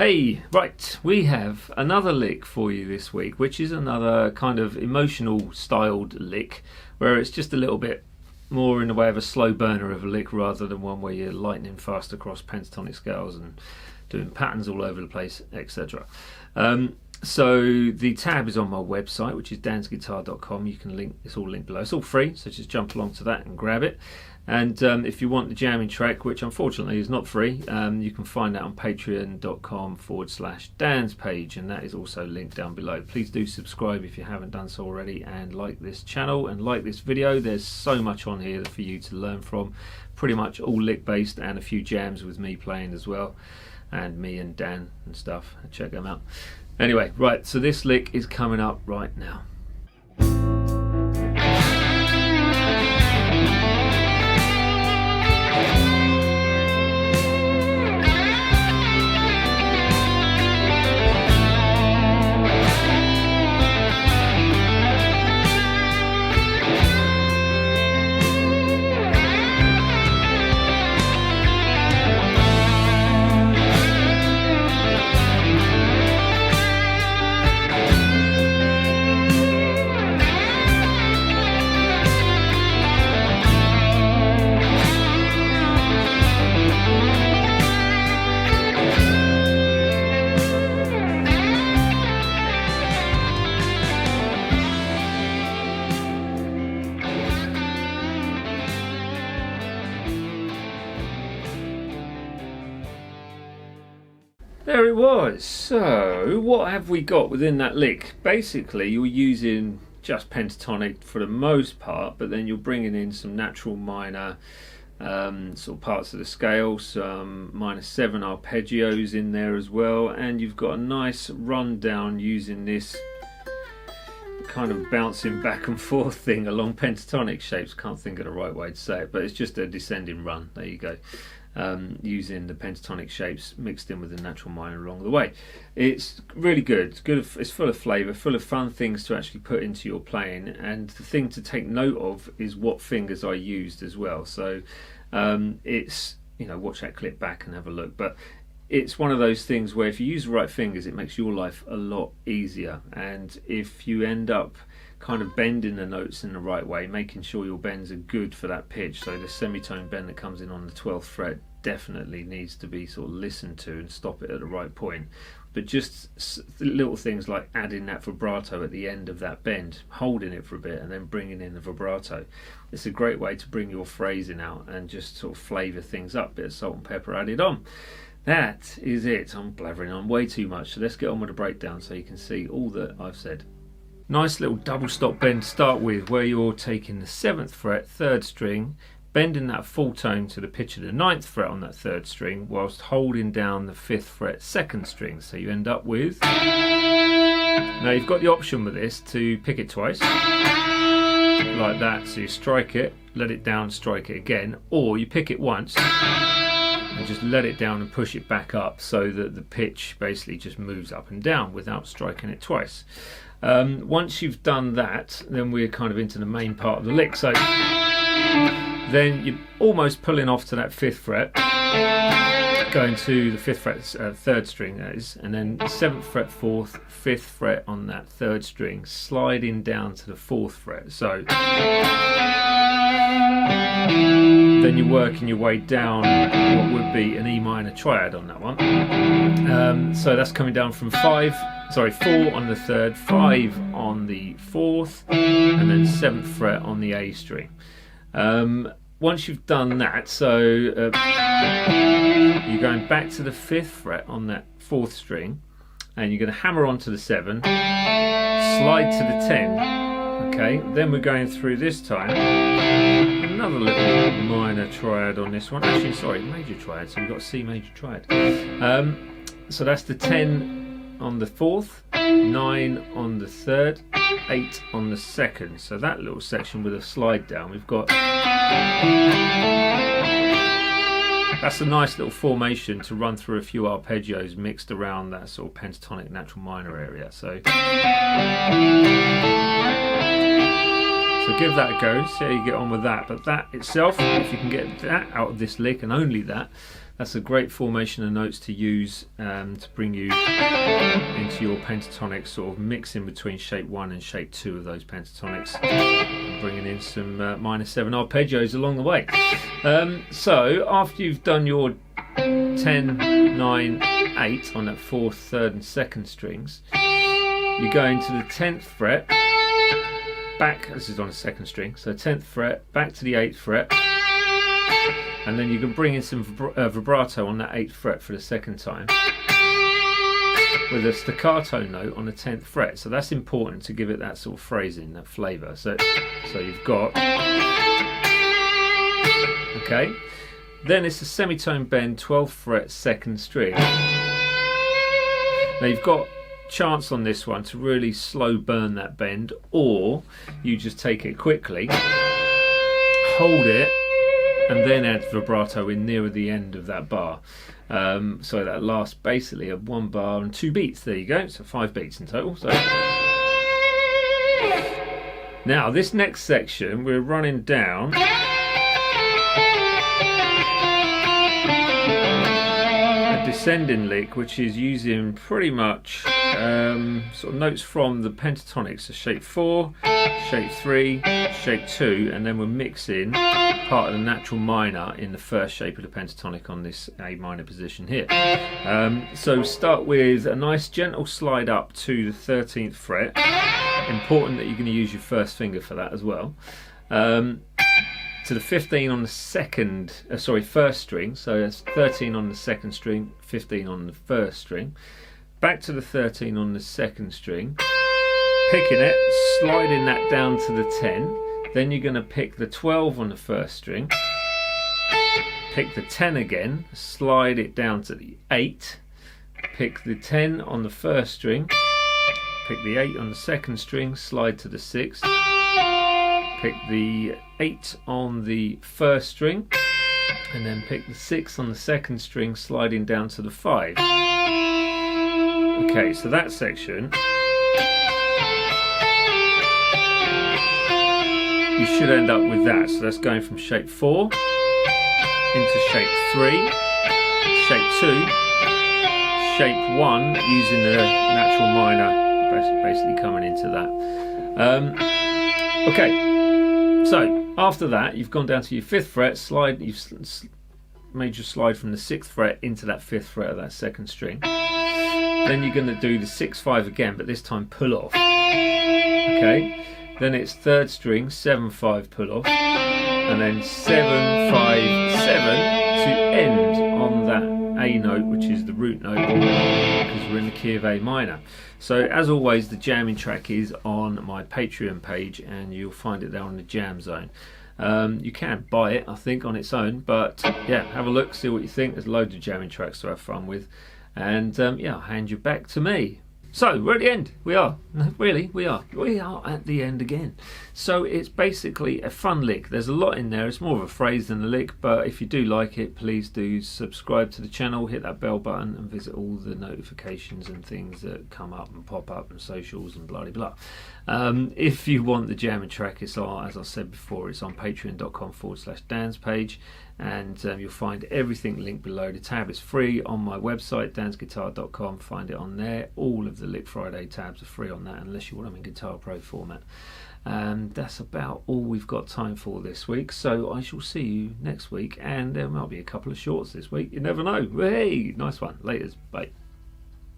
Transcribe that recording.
Hey, right, we have another lick for you this week, which is another kind of emotional styled lick, where it's just a little bit more in the way of a slow burner of a lick rather than one where you're lightning fast across pentatonic scales and doing patterns all over the place, etc. So the tab is on my website, which is dansguitar.com. You can link, it's all linked below. It's all free, so just jump along to that and grab it. And if you want the jamming track, which unfortunately is not free, you can find that on patreon.com/Dan's page, and that is also linked down below. Please do subscribe if you haven't done so already, and like this channel and like this video. There's so much on here for you to learn from, pretty much all lick based, and a few jams with me playing as well, and me and Dan and stuff. Check them out. Anyway, right, so this lick is coming up right now. There it was. So what have we got within that lick? Basically you're using just pentatonic for the most part, but then you're bringing in some natural minor sort of parts of the scale, some -7 arpeggios in there as well, and you've got a nice rundown using this kind of bouncing back and forth thing along pentatonic shapes. Can't think of the right way to say it, but it's just a descending run. There you go. Using the pentatonic shapes mixed in with the natural minor along the way. It's really good. It's good. It's full of flavour, full of fun things to actually put into your playing. And the thing to take note of is what fingers I used as well. So it's, you know, watch that clip back and have a look. But it's one of those things where if you use the right fingers, it makes your life a lot easier. And if you end up kind of bending the notes in the right way, making sure your bends are good for that pitch, so the semitone bend that comes in on the 12th fret definitely needs to be sort of listened to and stop it at the right point. But just little things like adding that vibrato at the end of that bend, holding it for a bit and then bringing in the vibrato, it's a great way to bring your phrasing out and just sort of flavour things up. Bit of salt and pepper added on. That is it. I'm blathering on way too much, so let's get on with the breakdown so you can see all that I've said. Nice little double stop bend to start with, where you're taking the 7th fret, 3rd string, bending that full tone to the pitch of the 9th fret on that 3rd string, whilst holding down the 5th fret, 2nd string. So you end up with... Now you've got the option with this to pick it twice, like that. So you strike it, let it down, strike it again, or you pick it once and just let it down and push it back up, so that the pitch basically just moves up and down without striking it twice. Once you've done that, then we're kind of into the main part of the lick. So then you're almost pulling off to that 5th fret, going to the 5th fret, 3rd string that is, and then 7th fret 4th, 5th fret on that 3rd string, sliding down to the 4th fret. So then you're working your way down what would be an E minor triad on that one. So that's coming down from 4 on the 3rd, 5 on the 4th, and then 7th fret on the A string. Once you've done that, so you're going back to the 5th fret on that 4th string, and you're going to hammer onto the 7, slide to the 10. Okay, then we're going through this time another little minor triad on this one. Actually, sorry, major triad. So we've got C major triad. So that's the 10 on the 4th, 9 on the 3rd, 8 on the 2nd. So that little section with a slide down, we've got... That's a nice little formation to run through a few arpeggios mixed around that sort of pentatonic natural minor area. So give that a go, see how you get on with that. But that itself, if you can get that out of this lick, and only that, That's a great formation of notes to use to bring you into your pentatonic sort of mixing between shape 1 and shape 2 of those pentatonics, and bringing in some minor 7 arpeggios along the way. So after you've done your 10, 9, 8 on that 4th, 3rd and 2nd strings, you go into the 10th fret, back, this is on the 2nd string, so 10th fret, back to the 8th fret, and then you can bring in some vibrato on that 8th fret for the 2nd time, with a staccato note on the 10th fret. So that's important to give it that sort of phrasing, that flavour. So you've got, okay, then it's a semitone bend, 12th fret, 2nd string. Now you've got chance on this one to really slow burn that bend, or you just take it quickly, hold it, and then add vibrato in nearer the end of that bar. So that lasts basically a 1 bar and 2 beats. There you go, so 5 beats in total. So now this next section, we're running down a descending lick, which is using pretty much sort of notes from the pentatonic, so shape 4, shape 3, shape 2, and then we're mixing part of the natural minor in the first shape of the pentatonic on this A minor position here. So start with a nice gentle slide up to the 13th fret. Important that you're going to use your first finger for that as well. To the 15 on the first string, so that's 13 on the 2nd string, 15 on the 1st string. Back to the 13 on the 2nd string, picking it, sliding that down to the 10. Then you're going to pick the 12 on the 1st string, pick the 10 again, slide it down to the 8, pick the 10 on the 1st string, pick the 8 on the 2nd string, slide to the 6, pick the 8 on the 1st string, and then pick the 6 on the 2nd string, sliding down to the 5. Okay, so that section, you should end up with that. So that's going from shape 4 into shape 3, shape 2, shape 1, using the natural minor, basically coming into that. Okay, so after that, you've gone down to your 5th fret, you've made your slide from the 6th fret into that 5th fret of that 2nd string. Then you're going to do the 6-5 again, but this time pull off. Okay. Then it's 3rd string, 7-5 pull off, and then 7-5-7 to end on that A note, which is the root note, because we're in the key of A minor. So as always, the jamming track is on my Patreon page, and you'll find it there on the Jam Zone. You can buy it, I think, on its own, but yeah, have a look, see what you think. There's loads of jamming tracks to have fun with, and yeah, I'll hand you back to me. So we're at the end. We are at the end again. So it's basically a fun lick. There's a lot in there. It's more of a phrase than a lick, but if you do like it, please do subscribe to the channel, hit that bell button, and visit all the notifications and things that come up and pop up and socials and blah blah blah. If you want the jamming track, it's on, as I said before, it's on patreon.com/Dan's page, and you'll find everything linked below. The tab is free on my website, dansguitar.com. Find it on there. All of the Lick Friday tabs are free on that, unless you want them in Guitar Pro format. And that's about all we've got time for this week, so I shall see you next week, and there might be a couple of shorts this week, you never know. Hey, nice one. Laters, bye.